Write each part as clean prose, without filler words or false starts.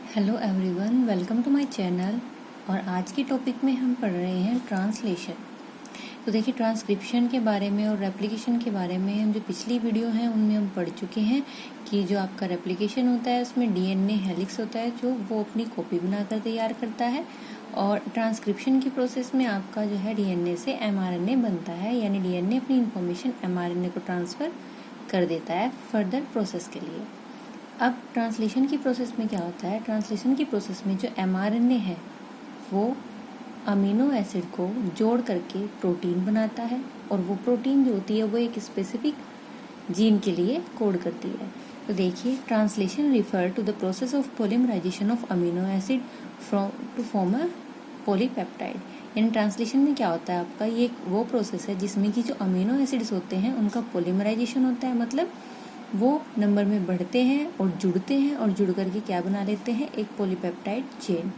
Hello everyone, welcome to my channel. और आज की टॉपिक में हम पढ़ रहे हैं ट्रांसलेशन। तो देखिए, ट्रांसक्रिप्शन के बारे में और रेप्लिकेशन के बारे में हम जो पिछली वीडियो हैं उनमें हम पढ़ चुके हैं कि जो आपका रेप्लिकेशन होता है उसमें डीएनए हेलिक्स होता है जो वो अपनी कॉपी बनाकर तैयार करता है, और ट्रांसक्रिप्शन की प्रोसेस में आपका जो है डीएनए से एमआरएनए बनता है, यानी डीएनए अपनी इंफॉर्मेशन एमआरएनए को ट्रांसफ़र कर देता है फर्दर प्रोसेस के लिए। अब ट्रांसलेशन की प्रोसेस में क्या होता है? ट्रांसलेशन की प्रोसेस में जो एमआरएनए है वो अमीनो एसिड को जोड़ करके प्रोटीन बनाता है, और वो प्रोटीन जो होती है वो एक स्पेसिफिक जीन के लिए कोड करती है। तो देखिए, translation refer to the process of polymerization of amino acid to form a polypeptide. यानी ट्रांसलेशन में क्या होता है आपका, ये एक वो प्रोसेस है जिसमें कि जो अमीनो एसिड्स होते हैं उनका पॉलीमराइजेशन होता है, मतलब वो नंबर में बढ़ते हैं और जुड़ते हैं, और जुड़ करके क्या बना लेते हैं, एक पॉलीपेप्टाइड चेन।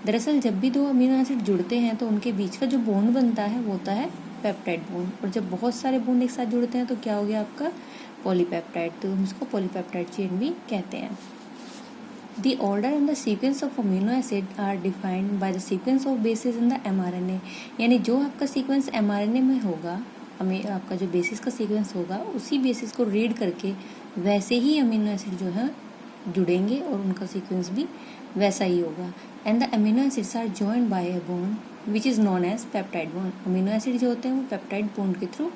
दरअसल जब भी दो अमीनो एसिड जुड़ते हैं तो उनके बीच का जो बॉन्ड बनता है वो होता है पेप्टाइड बॉन्ड, और जब बहुत सारे बॉन्ड एक साथ जुड़ते हैं तो क्या हो गया आपका पॉलीपेप्टाइड। तो हम इसको पॉलीपेप्टाइड चेन भी कहते हैं। The order and the sequence of amino acid are defined by the sequence of bases in the mRNA। यानी जो आपका सीक्वेंस mRNA में होगा, आपका जो बेसिस का सीक्वेंस होगा उसी बेसिस को रीड करके वैसे ही अमीनो एसिड जो है जुड़ेंगे और उनका सीक्वेंस भी वैसा ही होगा। And the amino acids are joined by a bond which is known as peptide bond. Amino acid जो होते हैं वो पेप्टाइड बॉन्ड के थ्रू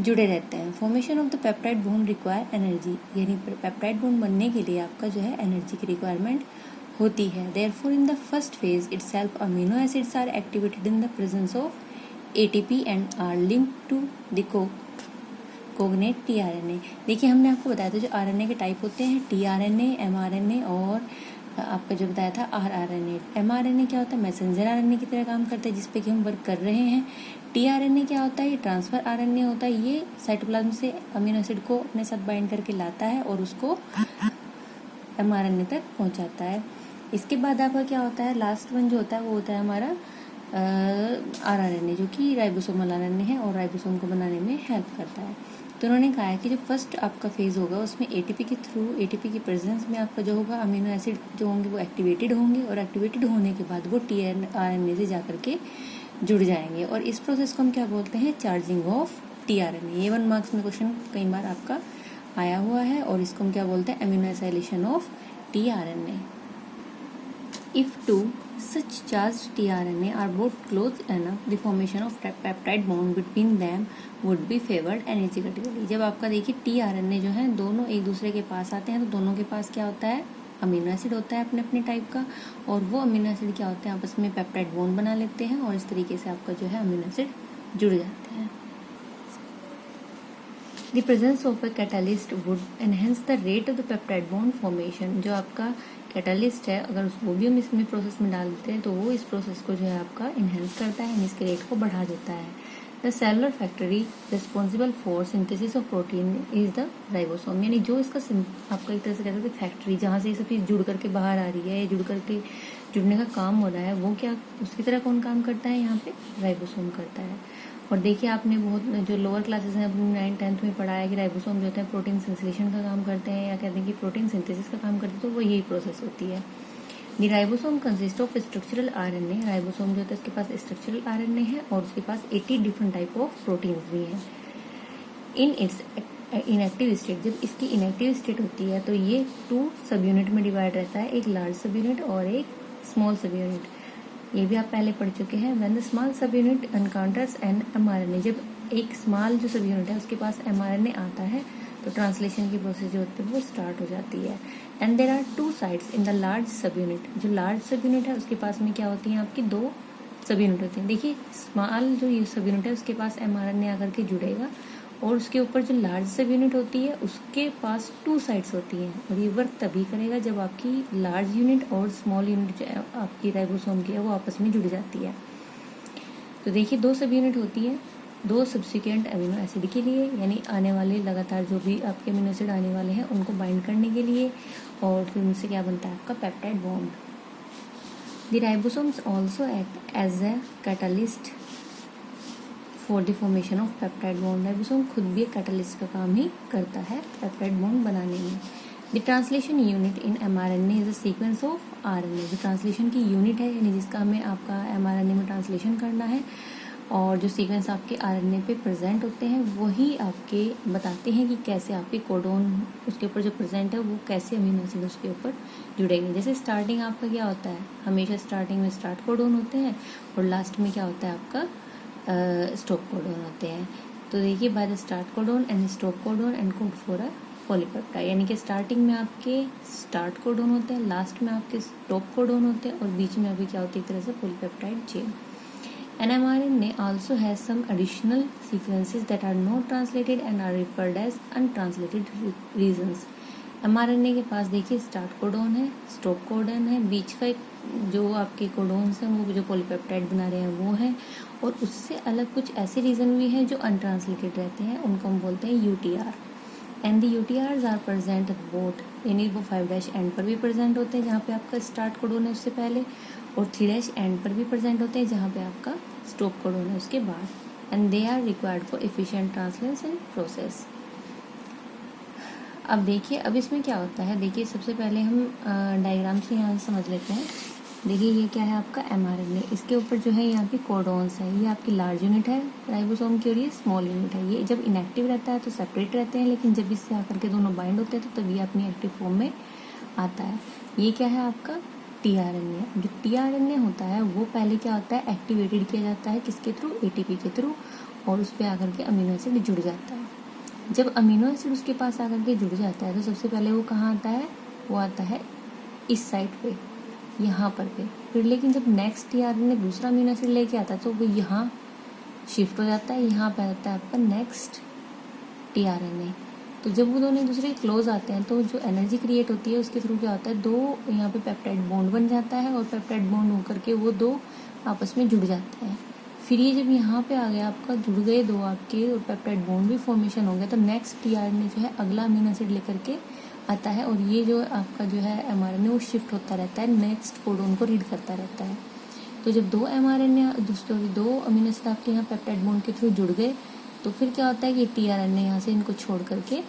जुड़े रहते हैं। Formation of the peptide bond require energy, यानी पेप्टाइड बॉन्ड बनने के लिए आपका जो है एनर्जी की रिक्वायरमेंट होती है। Therefore in the first phase itself amino acids are activated in the presence of ATP and are linked to the cognate tRNA। देखिए, हमने आपको बताया था जो RNA के टाइप होते हैं tRNA, mRNA और आपका जो बताया था rRNA। mRNA क्या होता है? मैसेंजर RNA की तरह काम करता है जिस पे कि हम वर्क कर रहे हैं। tRNA क्या होता है? ये ट्रांसफर RNA होता है। ये साइटोप्लाज्म से अमीनो एसिड को अपने साथ बाइंड करके लाता है और उसको mRNA तक पहुंचाता है। इसके बाद आपका क्या होता है? लास्ट वन जो होता है वो होता है हमारा RNA, जो कि राइबोसोमल RNA है और राइबोसोम को बनाने में हेल्प करता है। तो उन्होंने कहा है कि जो फर्स्ट आपका फेज होगा उसमें ATP के थ्रू, ATP की प्रेजेंस में आपका जो होगा अमीनो एसिड जो होंगे वो एक्टिवेटेड होंगे, और एक्टिवेटेड होने के बाद वो tRNA से जाकर के जुड़ जाएंगे, और इस प्रोसेस को हम क्या बोलते हैं? Charging of tRNA। ये 1 मार्क्स में क्वेश्चन कई बार आपका आया हुआ है, और इसको हम क्या बोलते हैं? Amino acylation of tRNA। If two such charged tRNA are both close enough, the formation of peptide bond between them would be favored energetically। जब आपका देखिए tRNA जो है दोनों एक दूसरे के पास आते हैं तो दोनों के पास क्या होता है? अमीनो एसिड होता है अपने अपने टाइप का, और वो अमीनो एसिड क्या होते हैं? आपस में पेप्टाइड बॉन्ड बना लेते हैं, और इस तरीके से आपका जो है अमीनो एसिड जुड़ जाते हैं। The presence of a catalyst would enhance the rate of the peptide bond formation। जो आपका कैटालिस्ट है अगर वो भी हम इसमें प्रोसेस में डाल देते हैं तो वो इस प्रोसेस को जो है आपका इन्हेंस करता है, इसके रेट को बढ़ा देता है। The cellular factory responsible for synthesis of protein is the ribosome. यानी जो इसका आपका एक तरह से कहते हैं फैक्ट्री जहाँ से ये सब चीज़ जुड़ करके बाहर आ रही है, जुड़ करके जुड़ने का काम हो रहा है, वो क्या उसकी तरह कौन काम करता है? यहाँ पे राइबोसोम करता है। और देखिए, आपने बहुत जो लोअर क्लासेस हैं अपनी 9th 10th में पढ़ा है कि राइबोसोम जो होते हैं प्रोटीन संश्लेषण का काम करते हैं, या कहते हैं कि प्रोटीन सिंथेसिस का काम करते हैं, तो वो यही प्रोसेस होती है। The ribosome consist of structural RNA। Ribosome जो होता है उसके पास स्ट्रक्चरल RNA है और उसके पास 80 डिफरेंट टाइप ऑफ प्रोटीन्स भी हैं। इन इट्स इनएक्टिव स्टेट, जब इसकी इनएक्टिव स्टेट होती है तो ये 2 सब यूनिट में डिवाइड रहता है, एक लार्ज सब यूनिट और एक स्मॉल सब यूनिट। ये भी आप पहले पढ़ चुके हैं। When the small sub unit encounters an mRNA, जब एक स्मॉल जो सब यूनिट है उसके पास mRNA आता है तो ट्रांसलेशन की प्रोसेस जो होती है वो स्टार्ट हो जाती है। And there are 2 sides in the large sub unit. जो लार्ज सब यूनिट है उसके पास में क्या होती हैं? आपकी 2 सब यूनिट होती हैं। देखिए, स्मॉल जो ये सब यूनिट है उसके पास mRNA आकर के जुड़ेगा, और उसके ऊपर जो लार्ज सब यूनिट होती है उसके पास 2 साइड्स होती हैं, और ये वर्क तभी करेगा जब आपकी लार्ज यूनिट और स्मॉल यूनिट जो है आपकी राइबोसोम की है वो आपस में जुड़ जाती है। तो देखिए, 2 सब यूनिट होती है 2 सब्सिक्वेंट अमीनो एसिड के लिए, यानी आने वाले लगातार जो भी आपके अमीनो एसिड आने वाले हैं उनको बाइंड करने के लिए, और फिर उनसे क्या बनता है आपका peptide bond. The ribosomes also act as a catalyst for the formation of peptide bond. Ribosome खुद भी एक कैटालिस्ट का काम ही करता है पेप्टाइड बॉन्ड बनाने में। The translation unit in mRNA is a sequence of RNA। जो ट्रांसलेशन की यूनिट है यानी जिसका हमें आपका mRNA में ट्रांसलेशन करना है और जो सीक्वेंस आपके RNA पे प्रेजेंट होते हैं वही आपके बताते हैं कि कैसे आपके कोडोन उसके ऊपर जो प्रेजेंट है वो कैसे अमीनो एसिड उसके ऊपर जुड़ेंगे। जैसे स्टार्टिंग आपका क्या होता है, हमेशा स्टार्टिंग में स्टार्ट कोडोन होते हैं और लास्ट में क्या होता है आपका स्टॉप कोडोन होते हैं। तो देखिए by the start codon and stop codon and code for a polypeptide, यानी कि स्टार्टिंग में आपके स्टार्ट कोडोन होते हैं, लास्ट में आपके स्टॉप कोडोन होते हैं और बीच में अभी क्या होती है एक तरह से polypeptide chain. An mRNA also has some additional sequences that are not translated and are referred as untranslated regions. mRNA के पास देखिए स्टार्ट कोडोन है, स्टॉप कोडोन है, बीच का एक जो आपके कोडोन्स हैं वो जो पॉलीपेप्टाइड बना रहे हैं वो है, और उससे अलग कुछ ऐसे रीजन भी हैं जो अनट्रांसलेटेड रहते हैं, उनको हम बोलते हैं UTR। And the UTRs are present at both, यानी वो 5' एंड पर भी प्रेजेंट होते हैं जहाँ पे आपका स्टार्ट कोडोन है उससे पहले, और 3' एंड पर भी प्रेजेंट होते हैं जहाँ पे आपका स्टॉप कोडोन है उसके बाद। And they are required for efficient translation process. अब देखिए अब इसमें क्या होता है, देखिए सबसे पहले हम डायग्राम से यहाँ से समझ लेते हैं। देखिए ये क्या है आपका mRNA, इसके ऊपर जो है यहाँ पे कोडोन्स है, ये आपकी लार्ज यूनिट है राइबोसोम की और ये स्मॉल यूनिट है। ये जब इनएक्टिव रहता है तो सेपरेट रहते हैं, लेकिन जब इससे आकर के दोनों बाइंड होते हैं तो तभी अपनी एक्टिव फॉर्म में आता है। ये क्या है आपका tRNA। जो tRNA होता है वो पहले क्या होता है एक्टिवेटेड किया जाता है किसके थ्रू, ATP के थ्रू, और उस पर आकर के अमीनो एसिड जुड़ जाता है। जब अमीनो एसिड उसके पास आकर के जुड़ जाता है तो सबसे पहले वो कहाँ आता है, वो आता है इस साइड पे, यहाँ पर पे। फिर लेकिन जब नेक्स्ट tRNA दूसरा अमीनो एसिड लेके आता है तो वो यहाँ शिफ्ट हो जाता है, यहाँ पे आता है आपका नेक्स्ट tRNA। तो जब वो दोनों दूसरे क्लोज आते हैं तो जो एनर्जी क्रिएट होती है उसके थ्रू क्या होता है, दो यहाँ पे पेप्टाइड बॉन्ड बन जाता है और पेप्टाइड बॉन्ड होकर के वो दो आपस में जुड़ जाते हैं। फिर ये जब यहाँ पे आ गया आपका जुड़ गए दो आपके और पेप्टाइड बॉन्ड भी फॉर्मेशन हो गया, तो नेक्स्ट tRNA जो है अगला अमीनो एसिड लेकर के आता है और ये जो आपका जो है mRNA वो शिफ्ट होता रहता है, नेक्स्ट कोडोन को रीड करता रहता है। तो जब दो mRNA दो अमीनो एसिड आपके यहाँ पेप्टाइड बॉन्ड के थ्रू जुड़ गए तो फिर क्या होता है कि tRNA यहाँ से इनको छोड़ करके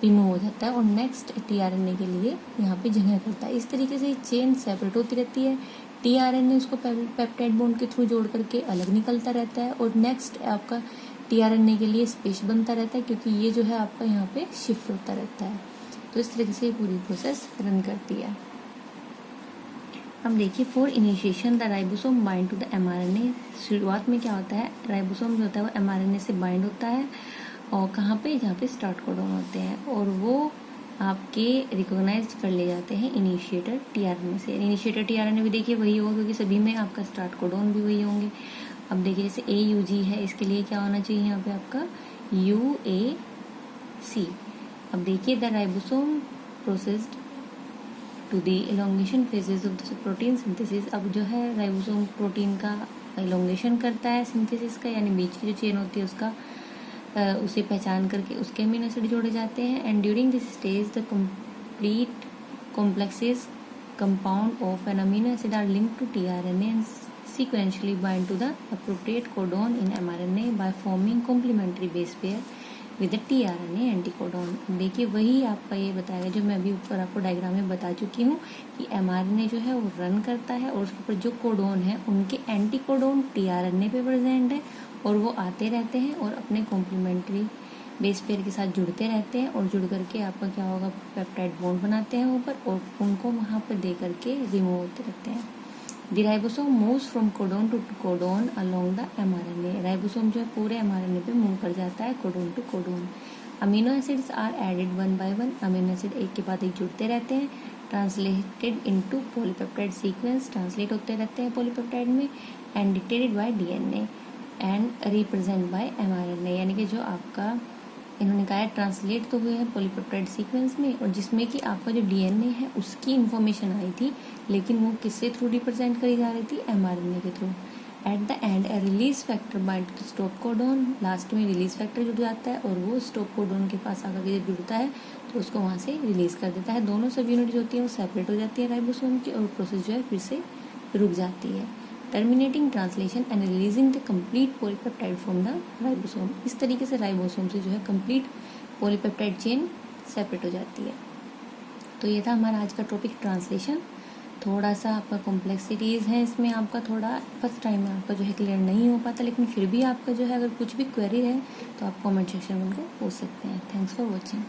रिमूव हो जाता है और नेक्स्ट tRNA के लिए यहाँ पे जगह करता है। इस तरीके से चेन सेपरेट होती रहती है, tRNA उसको पेप्टाइड बॉन्ड के थ्रू जोड़ करके अलग निकलता रहता है और नेक्स्ट आपका tRNA के लिए स्पेस बनता रहता है, क्योंकि ये जो है आपका यहाँ पे शिफ्ट होता रहता है। तो इस तरीके से ये पूरी प्रोसेस रन करती है। अब देखिए for initiation the ribosome bind to the mRNA। शुरुआत में क्या होता है, राइबोसोम जो होता है वो mRNA से बाइंड होता है और कहाँ पे, जहाँ पे स्टार्ट कोडोन होते हैं, और वो आपके रिकॉग्नाइज कर ले जाते हैं इनिशिएटर tRNA से। इनिशिएटर tRNA भी देखिए वही होगा क्योंकि सभी में आपका स्टार्ट कोडोन भी वही होंगे। अब देखिए जैसे AUG है, इसके लिए क्या होना चाहिए यहाँ पे आपका UAC। अब देखिए the ribosome processed to the elongation phases of the protein synthesis. अब जो है राइबोसोम प्रोटीन का एलोंगेशन करता है सिंथेसिस का, यानी बीच की जो चेन होती है उसका उसे पहचान करके उसके अमीनो एसिड जोड़े जाते हैं। And during this stage the complete complexes compound of an amino acid are linked to tRNA and sequentially bind to the appropriate codon in mRNA by forming complementary base pair with the tRNA anticodon। देखिए वही आपका ये बताएगा जो मैं अभी ऊपर आपको डायग्राम में बता चुकी हूँ कि mRNA जो है वो रन करता है और उसके ऊपर जो कोडोन है उनके एंटीकोडोन tRNA पे प्रेजेंट है और वो आते रहते हैं और अपने कॉम्प्लीमेंट्री बेस पेयर के साथ जुड़ते रहते हैं और जुड़ करके आपका क्या होगा, पेप्टाइड बॉन्ड बनाते हैं ऊपर और उनको वहाँ पर दे करके रिमूव होते रहते हैं। The ribosome moves from codon to codon along the mRNA। Ribosome जो है पूरे mRNA पे मूव कर जाता है codon to codon. Amino acids are added one by one. Amino acid एक के बाद एक जुड़ते रहते हैं। Translated into polypeptide sequence, translate होते रहते हैं पॉलीपेप्टाइड में। And dictated by DNA and represent by mRNA, यानी कि जो आपका इन्होंने कहा है ट्रांसलेट तो हुए हैं पॉलीपेप्टाइड सीक्वेंस में और जिसमें कि आपका जो DNA है उसकी इन्फॉर्मेशन आई थी, लेकिन वो किससे थ्रू रिप्रेजेंट करी जा रही थी, mRNA के थ्रू। At the end a release factor bind to stop codon. Last में रिलीज फैक्टर जुड़ जाता है और वो स्टॉप कोडोन के पास आकर के जब जुड़ता है तो उसको वहाँ से रिलीज कर देता है। दोनों सब यूनिट जो होती है वो सेपरेट हो जाती है राइबोसोम की और प्रोसेस जो है फिर से रुक जाती है। Terminating translation and releasing the complete polypeptide from the ribosome. इस तरीके से राइबोसोम से जो है कंप्लीट पॉलीपेप्टाइड चेन सेपरेट हो जाती है। तो ये था हमारा आज का टॉपिक ट्रांसलेशन। थोड़ा सा आपका कॉम्प्लेक्सिटीज़ है इसमें, आपका थोड़ा फर्स्ट टाइम में आपका जो है क्लियर नहीं हो पाता, लेकिन फिर भी आपका जो है अगर कुछ भी क्वेरी है तो आप कमेंट सेक्शन में उनको पूछ सकते हैं। Thanks for watching.